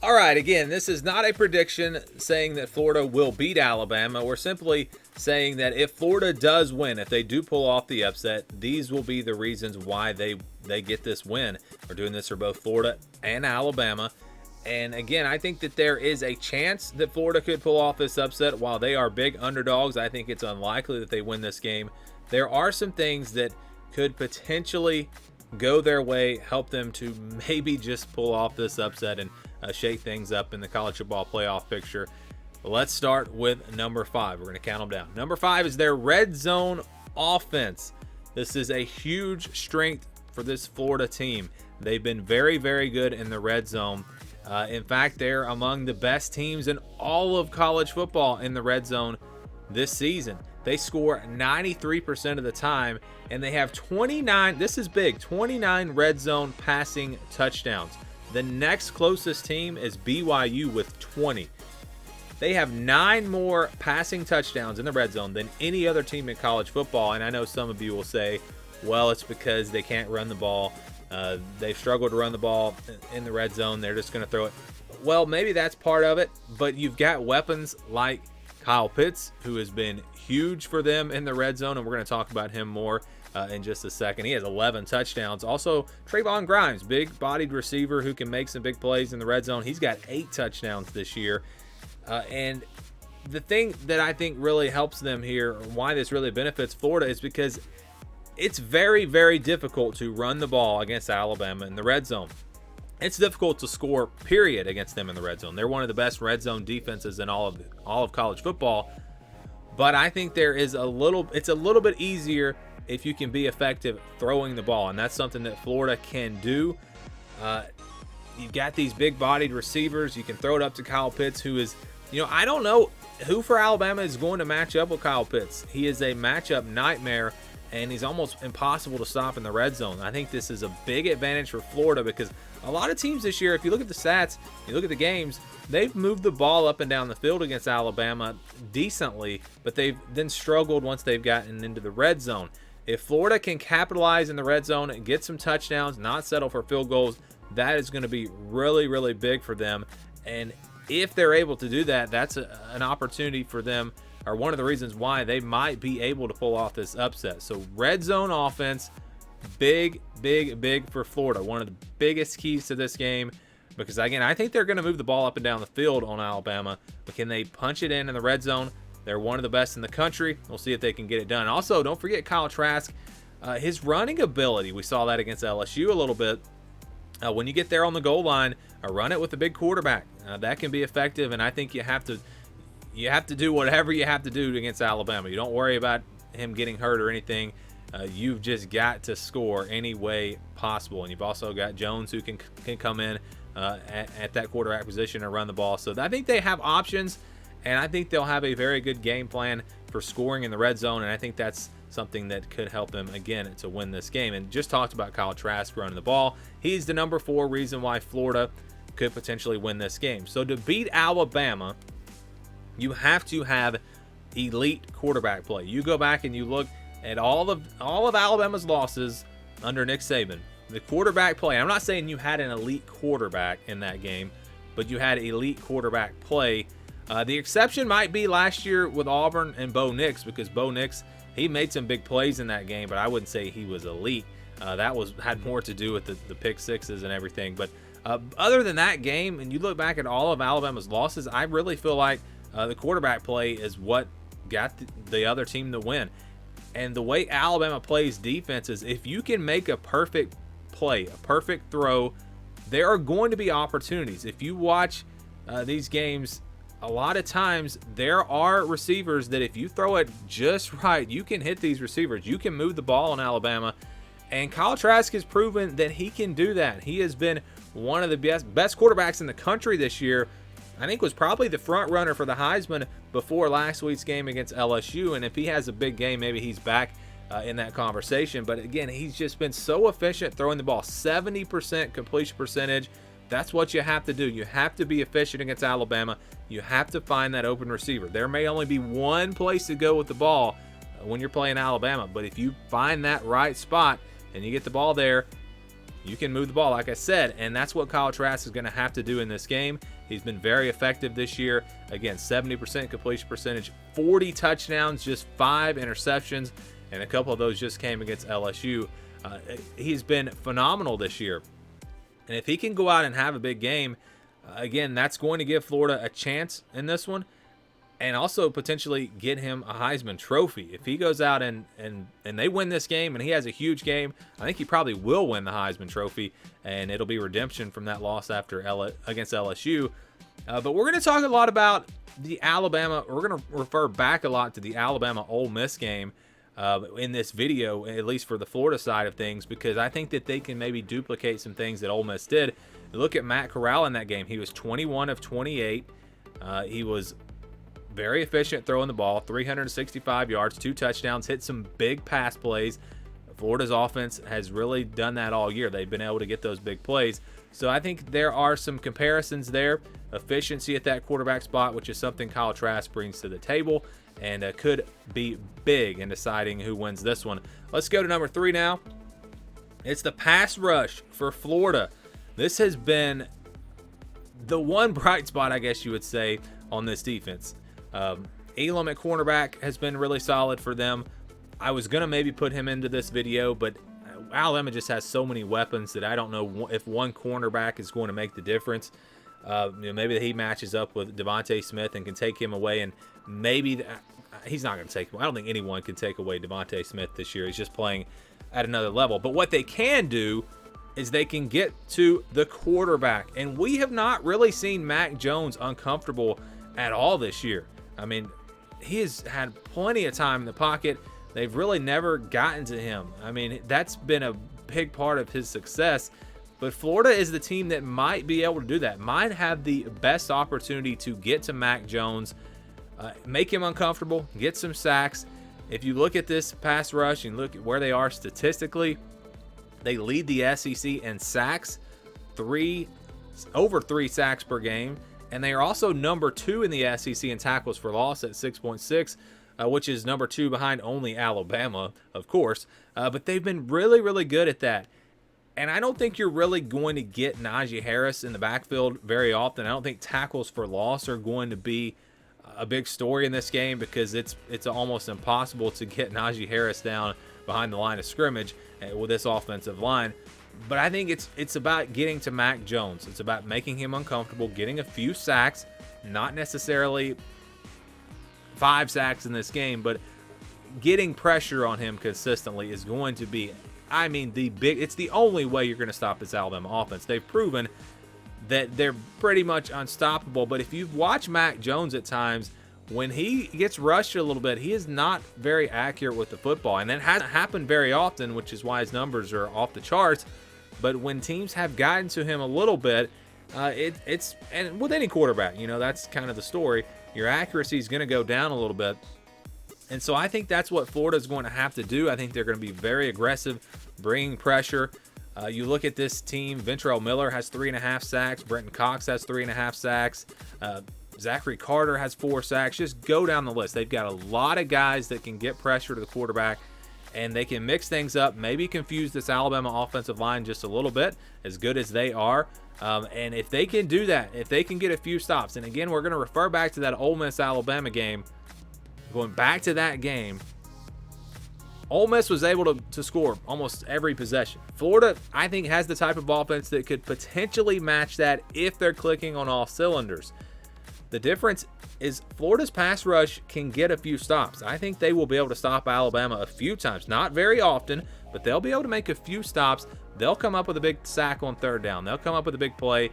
All right, again, this is not a prediction saying that Florida will beat Alabama. We're simply saying that if Florida does win, if they do pull off the upset, these will be the reasons why they get this win. We're doing this for both Florida and Alabama. And again, I think that there is a chance that Florida could pull off this upset. While they are big underdogs, I think it's unlikely that they win this game. There are some things that could potentially go their way, help them to maybe just pull off this upset and shake things up in the college football playoff picture. Let's start with number 5. We're going to count them down. Number 5 is their red zone offense. This is a huge strength for this Florida team. They've been very, very good in the red zone. In fact, they're among the best teams in all of college football in the red zone this season. They score 93% of the time, and they have 29, this is big, 29 red zone passing touchdowns. The next closest team is BYU with 20. They have 9 more passing touchdowns in the red zone than any other team in college football. And I know some of you will say, well, it's because they can't run the ball. They've struggled to run the ball in the red zone. They're just going to throw it. Well, maybe that's part of it, but you've got weapons like Kyle Pitts, who has been huge for them in the red zone, and we're going to talk about him more in just a second. He has 11 touchdowns. Also, Trayvon Grimes, big-bodied receiver who can make some big plays in the red zone. He's got 8 touchdowns this year. And the thing that I think really helps them here, why this really benefits Florida, is because it's very, very difficult to run the ball against Alabama in the red zone. It's difficult to score, period, against them in the red zone. They're one of the best red zone defenses in all of college football. But I think it's a little bit easier if you can be effective throwing the ball, and that's something that Florida can do. You've got these big-bodied receivers. You can throw it up to Kyle Pitts, who is, I don't know who for Alabama is going to match up with Kyle Pitts. He is a matchup nightmare, and he's almost impossible to stop in the red zone. I think this is a big advantage for Florida because a lot of teams this year, if you look at the stats, you look at the games, they've moved the ball up and down the field against Alabama decently, but they've then struggled once they've gotten into the red zone. If Florida can capitalize in the red zone and get some touchdowns, not settle for field goals, that is going to be really, really big for them. And if they're able to do that, that's an opportunity for them, or one of the reasons why they might be able to pull off this upset. So red zone offense, big, big, big for Florida. One of the biggest keys to this game, because again, I think they're going to move the ball up and down the field on Alabama, but can they punch it in the red zone? They're one of the best in the country. We'll see if they can get it done. Also, don't forget Kyle Trask. His running ability, we saw that against LSU a little bit. When you get there on the goal line, run it with a big quarterback. That can be effective, and I think you have to do whatever you have to do against Alabama. You don't worry about him getting hurt or anything. You've just got to score any way possible, and you've also got Jones who can come in at that quarterback position and run the ball. So I think they have options, and I think they'll have a very good game plan for scoring in the red zone, and I think that's something that could help them, again, to win this game. And just talked about Kyle Trask running the ball. He's the number 4 reason why Florida could potentially win this game. So to beat Alabama, you have to have elite quarterback play. You go back and you look at all of Alabama's losses under Nick Saban. The quarterback play, I'm not saying you had an elite quarterback in that game, but you had elite quarterback play. The exception might be last year with Auburn and Bo Nix, because Bo Nix, he made some big plays in that game, but I wouldn't say he was elite. That had more to do with the pick sixes and everything. But other than that game, and you look back at all of Alabama's losses, I really feel like the quarterback play is what got the other team to win. And the way Alabama plays defense is, if you can make a perfect play, a perfect throw, there are going to be opportunities. If you watch these games, a lot of times there are receivers that if you throw it just right, you can hit these receivers. You can move the ball in Alabama. And Kyle Trask has proven that he can do that. He has been one of the best quarterbacks in the country this year. I think was probably the front runner for the Heisman before last week's game against LSU. And if he has a big game, maybe he's back in that conversation. But again, he's just been so efficient throwing the ball. 70% completion percentage. That's what you have to do. You have to be efficient against Alabama. You have to find that open receiver. There may only be one place to go with the ball when you're playing Alabama, but if you find that right spot and you get the ball there, you can move the ball, like I said, and that's what Kyle Trask is going to have to do in this game. He's been very effective this year. Again, 70% completion percentage, 40 touchdowns, just 5 interceptions, and a couple of those just came against LSU. He's been phenomenal this year. And if he can go out and have a big game, again, that's going to give Florida a chance in this one, and also potentially get him a Heisman Trophy. If he goes out and they win this game and he has a huge game, I think he probably will win the Heisman Trophy, and it'll be redemption from that loss against LSU. But we're going to talk a lot about the Alabama. We're going to refer back a lot to the Alabama-Ole Miss game in this video, at least for the Florida side of things, because I think that they can maybe duplicate some things that Ole Miss did. Look at Matt Corral in that game. He was 21 of 28. He was very efficient throwing the ball, 365 yards, 2 touchdowns, hit some big pass plays. Florida's offense has really done that all year. They've been able to get those big plays. So I think there are some comparisons there. Efficiency at that quarterback spot, which is something Kyle Trask brings to the table, and could be big in deciding who wins this one. Let's go to number 3 now. It's the pass rush for Florida. This has been the one bright spot, I guess you would say, on this defense. Elam at cornerback has been really solid for them. I was going to maybe put him into this video, but Alabama just has so many weapons that I don't know if one cornerback is going to make the difference. Maybe he matches up with Devontae Smith and can take him away, and maybe he's not going to take him. I don't think anyone can take away Devontae Smith this year. He's just playing at another level. But what they can do is they can get to the quarterback, and we have not really seen Mac Jones uncomfortable at all this year. I mean, he has had plenty of time in the pocket. They've really never gotten to him. I mean, that's been a big part of his success. But Florida is the team that might be able to do that, might have the best opportunity to get to Mac Jones, make him uncomfortable, get some sacks. If you look at this pass rush and look at where they are statistically, they lead the SEC in sacks, over 3 sacks per game. And they are also number 2 in the SEC in tackles for loss at 6.6, which is number 2 behind only Alabama, of course. But they've been really, really good at that. And I don't think you're really going to get Najee Harris in the backfield very often. I don't think tackles for loss are going to be a big story in this game, because it's almost impossible to get Najee Harris down behind the line of scrimmage with this offensive line. But I think it's about getting to Mac Jones. It's about making him uncomfortable, getting a few sacks, not necessarily 5 sacks in this game, but getting pressure on him consistently is going to be, I mean, it's the only way you're going to stop this Alabama offense. They've proven that they're pretty much unstoppable. But if you've watched Mac Jones at times, when he gets rushed a little bit, he is not very accurate with the football. And that hasn't happened very often, which is why his numbers are off the charts. But when teams have gotten to him a little bit, and with any quarterback, that's kind of the story. Your accuracy is going to go down a little bit. And so I think that's what Florida is going to have to do. I think they're going to be very aggressive, bringing pressure. You look at this team, Ventrell Miller has 3.5 sacks. Brenton Cox has 3.5 sacks. Zachary Carter has 4 sacks. Just go down the list. They've got a lot of guys that can get pressure to the quarterback, and they can mix things up, maybe confuse this Alabama offensive line just a little bit, as good as they are. And if they can do that, if they can get a few stops, and again, we're going to refer back to that Ole Miss-Alabama game. Going back to that game, Ole Miss was able to score almost every possession. Florida, I think, has the type of offense that could potentially match that if they're clicking on all cylinders. The difference is Florida's pass rush can get a few stops. I think they will be able to stop Alabama a few times. Not very often, but they'll be able to make a few stops. They'll come up with a big sack on 3rd down. They'll come up with a big play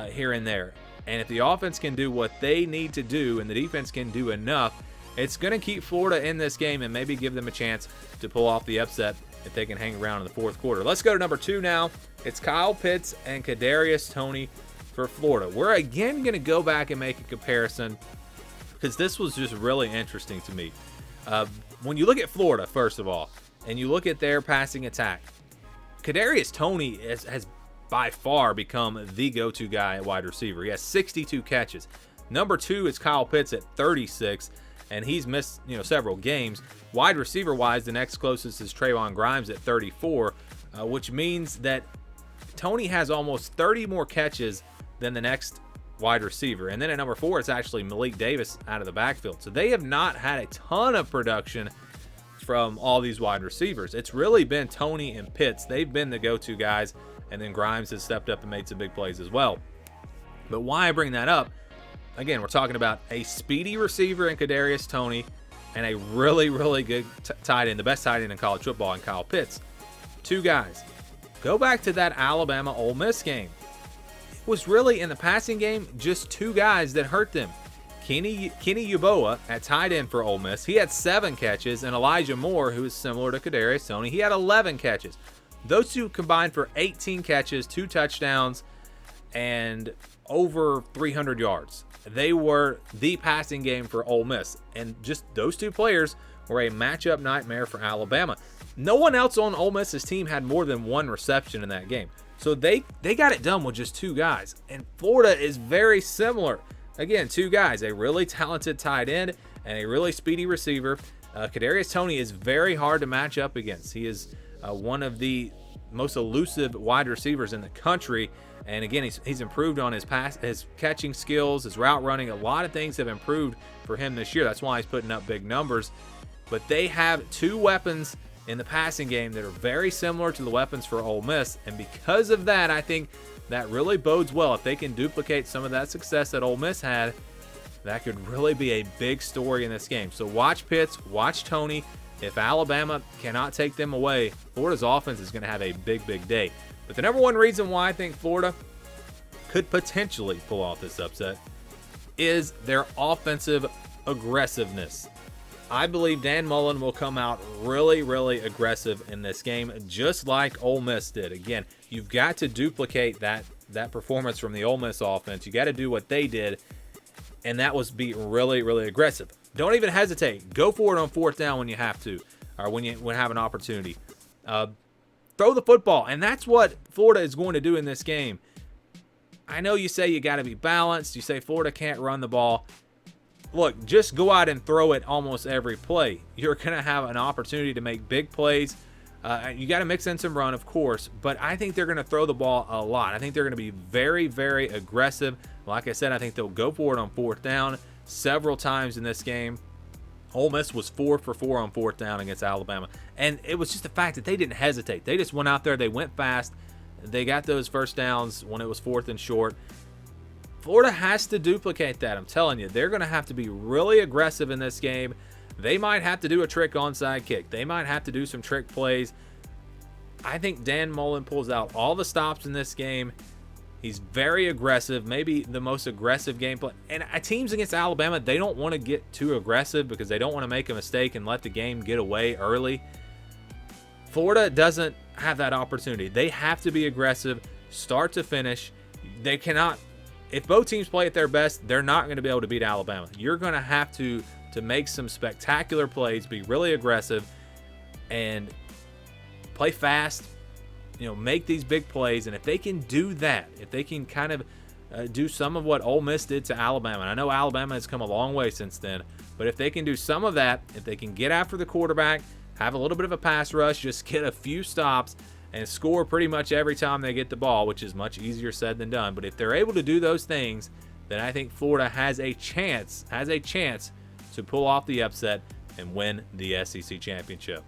here and there. And if the offense can do what they need to do and the defense can do enough, it's going to keep Florida in this game and maybe give them a chance to pull off the upset if they can hang around in the 4th quarter. Let's go to number 2 now. It's Kyle Pitts and Kadarius Toney for Florida. We're again going to go back and make a comparison because this was just really interesting to me. When you look at Florida, first of all, and you look at their passing attack, Kadarius Toney has by far become the go-to guy at wide receiver. He has 62 catches. Number 2 is Kyle Pitts at 36. And he's missed, several games. Wide receiver-wise, the next closest is Trayvon Grimes at 34, which means that Toney has almost 30 more catches than the next wide receiver. And then at number 4, it's actually Malik Davis out of the backfield. So they have not had a ton of production from all these wide receivers. It's really been Toney and Pitts. They've been the go-to guys, and then Grimes has stepped up and made some big plays as well. But why I bring that up, again, we're talking about a speedy receiver in Kadarius Toney and a really, really good tight end, the best tight end in college football, in Kyle Pitts. 2 guys. Go back to that Alabama-Ole Miss game. It was really, in the passing game, just 2 guys that hurt them. Kenny Yeboah at tight end for Ole Miss, he had 7 catches, and Elijah Moore, who is similar to Kadarius Toney, he had 11 catches. Those 2 combined for 18 catches, 2 touchdowns, and over 300 yards. They were the passing game for Ole Miss, and just those 2 players were a matchup nightmare for Alabama. No one else on Ole Miss's team had more than 1 reception in that game. So they got it done with just 2 guys. And Florida is very similar. Again, 2 guys, a really talented tight end and a really speedy receiver. Kadarius Toney is very hard to match up against. He is one of the most elusive wide receivers in the country. And again, he's improved on his catching skills, his route running. A lot of things have improved for him this year. That's why he's putting up big numbers. But they have 2 weapons in the passing game that are very similar to the weapons for Ole Miss. And because of that, I think that really bodes well. If they can duplicate some of that success that Ole Miss had, that could really be a big story in this game. So watch Pitts, watch Toney. If Alabama cannot take them away, Florida's offense is going to have a big, big day. But the number one reason why I think Florida could potentially pull off this upset is their offensive aggressiveness. I believe Dan Mullen will come out really, really aggressive in this game, just like Ole Miss did. Again, you've got to duplicate that performance from the Ole Miss offense. You got to do what they did, and that was be really, really aggressive. Don't even hesitate. Go for it on 4th down when you have to, or when you have an opportunity. Throw the football, and that's what Florida is going to do in this game. I know you say you got to be balanced. You say Florida can't run the ball. Look, just go out and throw it almost every play. You're going to have an opportunity to make big plays. You got to mix in some run, of course, but I think they're going to throw the ball a lot. I think they're going to be very, very aggressive. Like I said, I think they'll go for it on 4th down several times in this game. Ole Miss was 4 for 4 on 4th down against Alabama, and it was just the fact that they didn't hesitate. They just went out there, they went fast, they got those first downs when it was 4th and short. Florida has to duplicate that. I'm telling you, they're going to have to be really aggressive in this game. They might have to do a trick onside kick. They might have to do some trick plays. I think Dan Mullen pulls out all the stops in this game. He's very aggressive, maybe the most aggressive gameplay. And teams against Alabama, they don't want to get too aggressive because they don't want to make a mistake and let the game get away early. Florida doesn't have that opportunity. They have to be aggressive, start to finish. They cannot, if both teams play at their best, they're not going to be able to beat Alabama. You're going to have to make some spectacular plays, be really aggressive, and play fast. Make these big plays. And if they can do that, if they can kind of do some of what Ole Miss did to Alabama, and I know Alabama has come a long way since then, but if they can do some of that, if they can get after the quarterback, have a little bit of a pass rush, just get a few stops, and score pretty much every time they get the ball, which is much easier said than done. But if they're able to do those things, then I think Florida has a chance to pull off the upset and win the SEC championship.